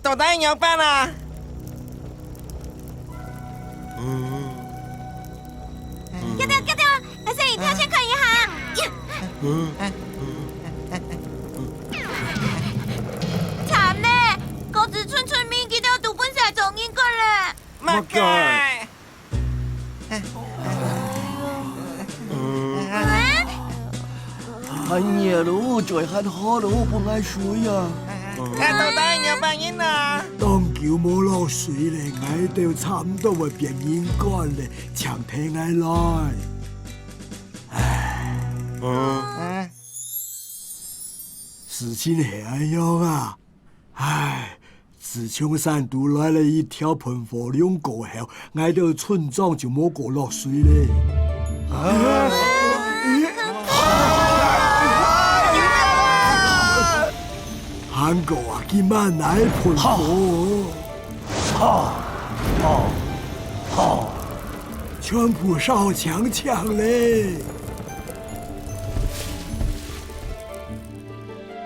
到底要办啊？叫掉，阿生，你跳先看一行。惨呢，高子村村民見到杜本社仲應該啦。乜嘅？很熱咯，再很好咯，碰下水啊！到底要扮演啊？當叫冇落水咧，嗌到差唔多會變應該咧，長聽嗌來。事情係咁樣啊！唉，自從山都來了一條噴火龍過後，嗌到村莊就冇過落水咧。韓國啊，今晚來噴火，全部燒強咧。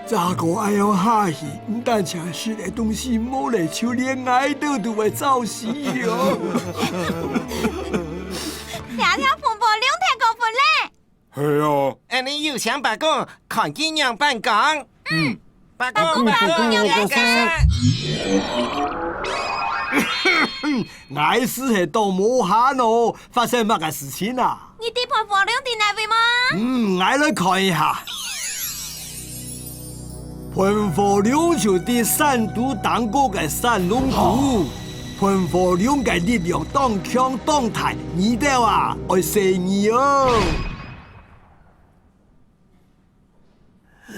咋個愛用下去？唔但搶食嘅東西冇嚟，就連愛豆都會造死喲。條條噴火龍太過分咧。係啊。你要想白講，看見樣辦講。白講，愛死係當冇下咯，發生乜嘅事情啊？你啲噴火龍喺哪位嗎？愛來看一下。噴火龍就啲山都當過嘅山龍骨，噴火龍嘅力量當強當大，你哋話愛死你哦！哎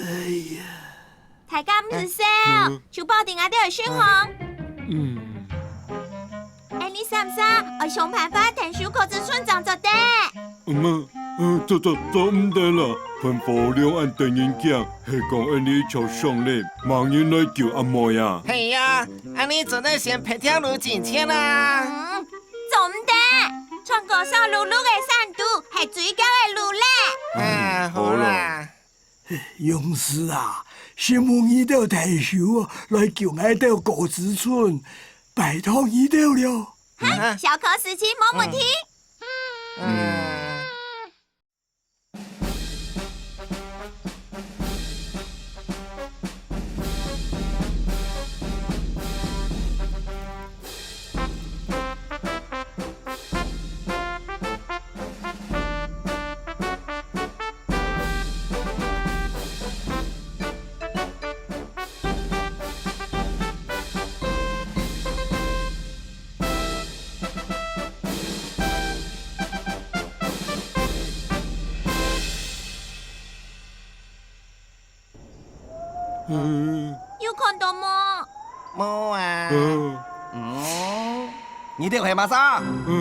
呀！大家唔是笑，就報定我哋係宣紅。你使唔使我想辦法聽小狗子村長做的？做唔得啦！噴火龍按對人講，係講按你朝上咧，盲人來救阿妹啊！係啊，你做得先拍條路進前啦。做唔得，穿過上碌碌嘅山路係最高嘅路咧。好啦。勇士啊，希望你哋提手來救我哋狗子村，拜託你哋了。小可事情冇問題。有看到嗎？冇啊。你哋係嘛沙？我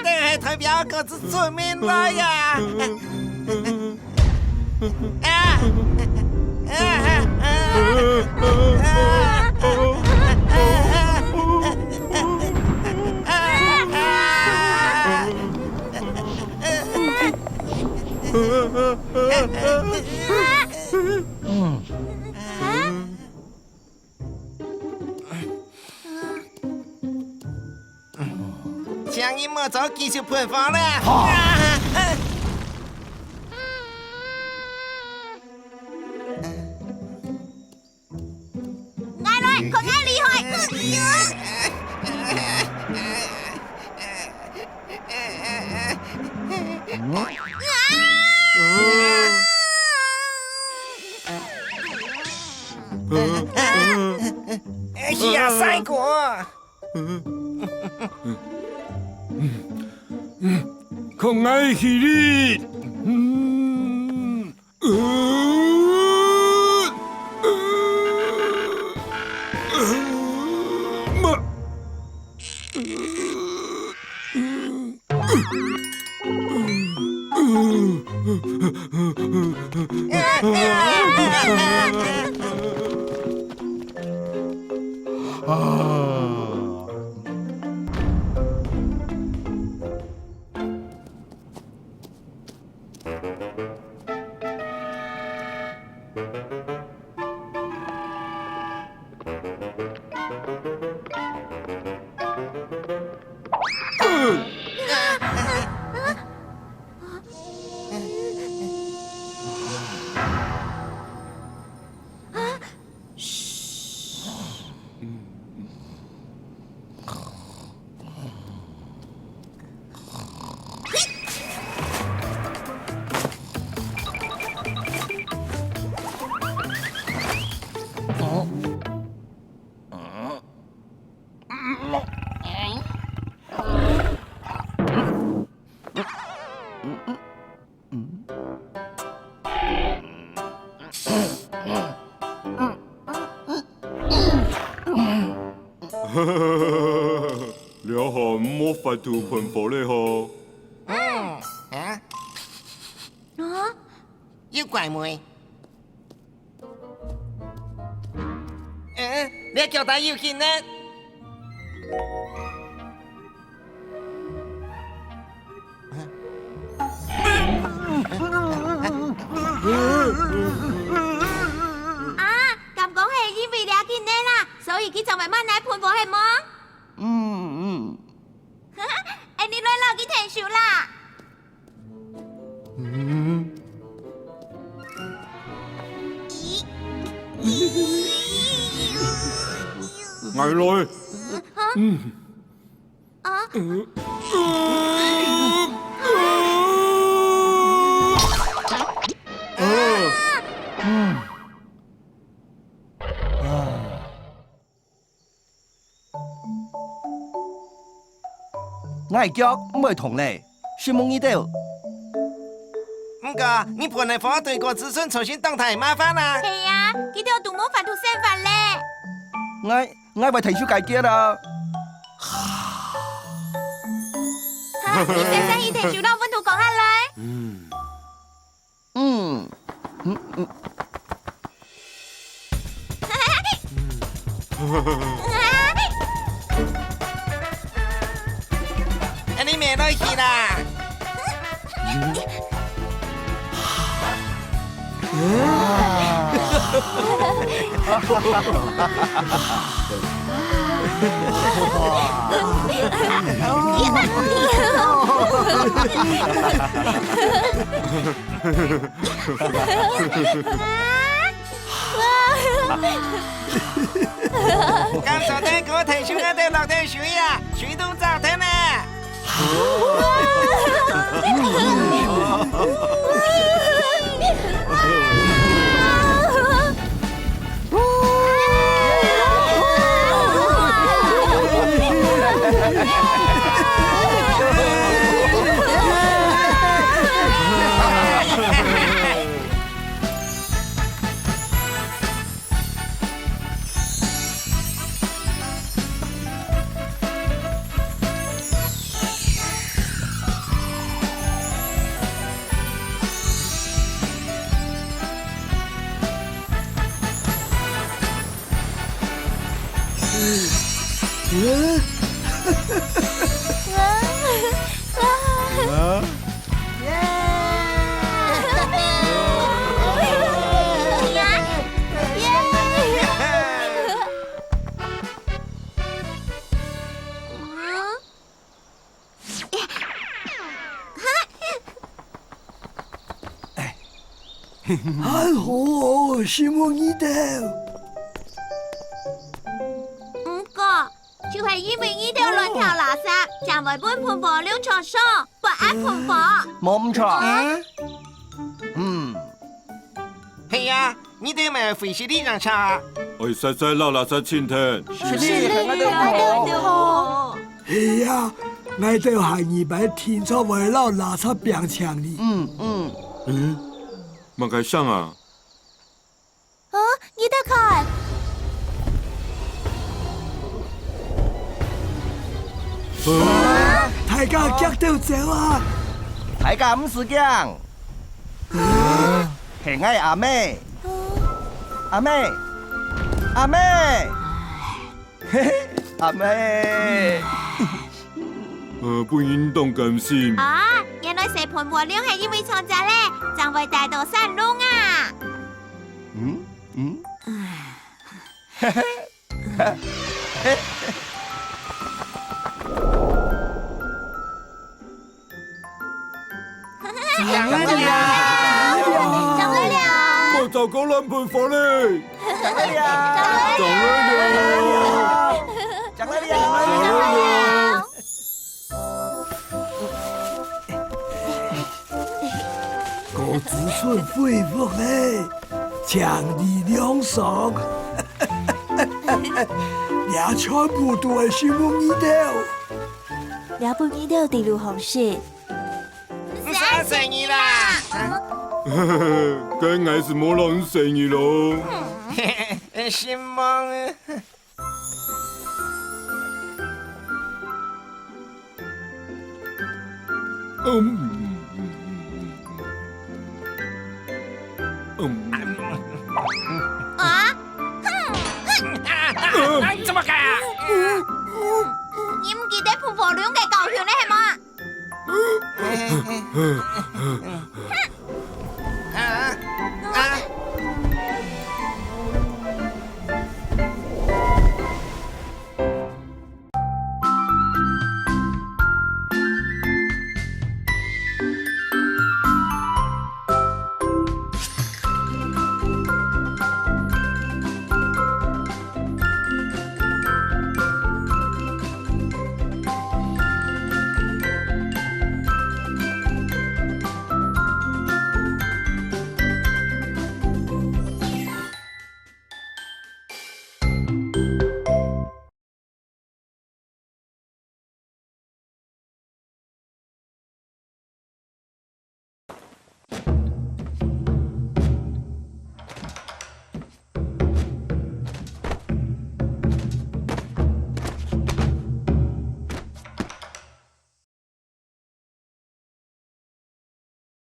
哋係代表各自村民來呀！將一莫走，繼續噴火啦！愛來，佢愛厲害。呀，賽果！không ai khi đi. 涂喷火嘞吼。要怪妹。你叫他要緊呢？咁講係因為你見呢啦，所以佢就咪掹奶盤火係麼？誒，你來落佢停手啦！捱來。我係腳唔係同你，是夢呢度。唔過你盤嚟火對個子孫重新當太麻煩啦。係啊，佢哋有杜冇法度生法咧。我為提出解決啦。你先生要停手啦，溫度講下來。你咩都去啦。咁昨天嗰提小一定落到水啊，水都炸聽啊！還好哦，是夢呢度。唔過，就係因為呢度亂跳垃圾，就為搬盤火了錯疏，不按盤火。冇咁錯。係啊，呢啲咪廢棄啲人茶。我實在撈垃圾清聽。係啊，我哋係二百天作為撈垃圾病牆哩。問佢上啊！你得看。大家腳都走啊！大家唔是驚，係我阿妹，阿妹，阿妹，阿妹。不應當咁先。原來食盤火了係因為創雜咧，就為大道山窿啊！我就講兩盆火咧，個子孫恢復咧，強力兩爽，也全部都係是夢呢度。了不起的地路好事。唔使成意啦。梗係是冇人生意咯。希望啊！怎么改啊？你唔記得噴火龍嘅教訓咧係嘛？